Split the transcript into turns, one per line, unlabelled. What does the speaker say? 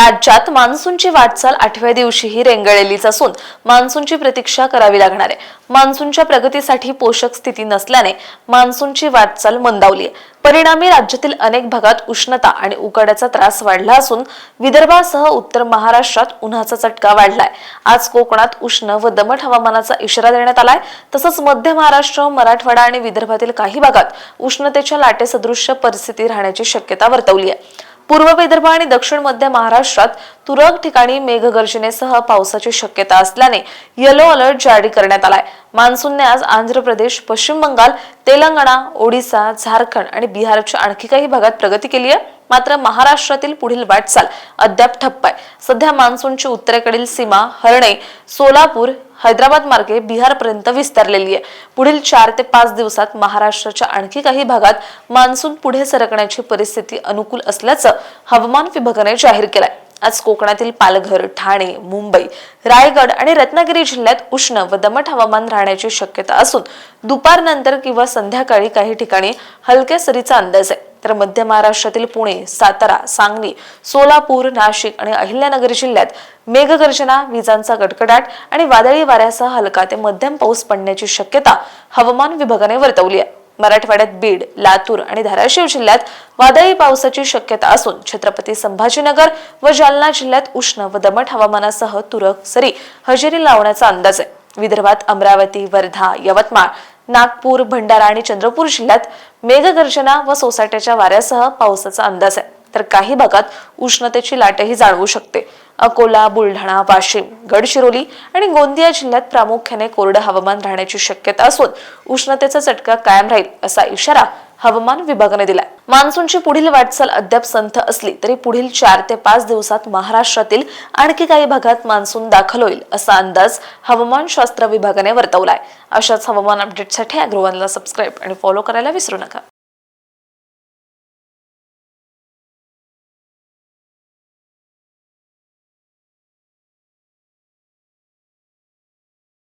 राज्यात मान्सूनची वाटचाल 8व्या दिवशीही रेंगाळलेलीच असून मान्सूनची प्रतीक्षा करावी लागणार आहे। मान्सूनच्या प्रगतीसाठी पोषक स्थिती नसल्याने मान्सूनची वाटचाल मंदावली आहे। परिणामी राज्यातील अनेक भागात उष्णता आणि उकाड्याचा त्रास वाढला असून विदर्भासह उत्तर महाराष्ट्रात उन्हाचा चटका वाढलाय। आज कोकणात उष्ण व दमट हवामानाचा इशारा देण्यात आलाय। तसंच मध्य महाराष्ट्र, मराठवाडा आणि विदर्भातील काही भागात उष्णतेच्या लाटेसदृश्य परिस्थिती राहण्याची शक्यता वर्तवली आहे। पूर्व विदर्भ आणि दक्षिण मध्य महाराष्ट्रात तुरळक ठिकाणी मेघगर्जनेसह पावसाची शक्यता असल्याने येलो अलर्ट जारी करण्यात आलाय। मान्सूनने आज आंध्र प्रदेश, पश्चिम बंगाल, तेलंगणा, ओडिशा, झारखंड आणि बिहारच्या आणखी काही भागात प्रगती केली आहे। मात्र महाराष्ट्रातील पुढील वाटचाल अद्याप ठप्प आहे। सध्या मान्सूनची उत्तरेकडील सीमा हरणे, सोलापूर, हैदराबाद मार्गे बिहारपर्यंत विस्तारलेली आहे। पुढील 4 ते 5 दिवसात महाराष्ट्राच्या आणखी काही भागात मान्सून पुढे सरकण्याची परिस्थिती अनुकूल असल्याचं हवामान विभागाने जाहीर केलंय। आज कोकणातील पालघर, ठाणे, मुंबई, रायगड आणि रत्नागिरी जिल्ह्यात उष्ण व दमट हवामान राहण्याची शक्यता असून दुपारनंतर किंवा संध्याकाळी काही ठिकाणी हलक्या सरीचा अंदाज आहे। तर मध्य महाराष्ट्रातील पुणे, सातारा, सांगली, सोलापूर, नाशिक आणि अहिल्यानगर जिल्ह्यात मेघगर्जना, विजांचा गडगडाट आणि वादळी वाऱ्यासह हलका ते मध्यम पाऊस पडण्याची शक्यता हवामान विभागाने वर्तवली आहे। मराठवाड्यात बीड, लातूर आणि धाराशिव जिल्ह्यात वादळी पावसाची शक्यता असून छत्रपती संभाजीनगर व जालना जिल्ह्यात उष्ण व दमट हवामानासह तुरळक सरी हजेरी लावण्याचा अंदाज आहे। विदर्भात अमरावती, वर्धा, यवतमाळ, नागपूर, भंडारा आणि चंद्रपूर जिल्ह्यात मेघगर्जना व सोसाट्याच्या वाऱ्यासह पावसाचा अंदाज आहे। तर काही भागात उष्णतेची लाटही जाणवू शकते। अकोला, बुलढाणा, वाशिम, गडचिरोली आणि गोंदिया जिल्ह्यात प्रामुख्याने कोरडं हवामान राहण्याची शक्यता असून उष्णतेचा चटका कायम राहील असा इशारा हवामान विभागाने दिलाय। मान्सूनची पुढील वाटचाल अद्याप संथ असली तरी पुढील 4 ते 5 दिवसात महाराष्ट्रातील आणखी काही भागात मान्सून दाखल होईल असा अंदाज हवामानशास्त्र विभागाने वर्तवलाय। अशाच हवामान अपडेटसाठी अग्रवालला सबस्क्राईब आणि फॉलो करायला विसरू नका।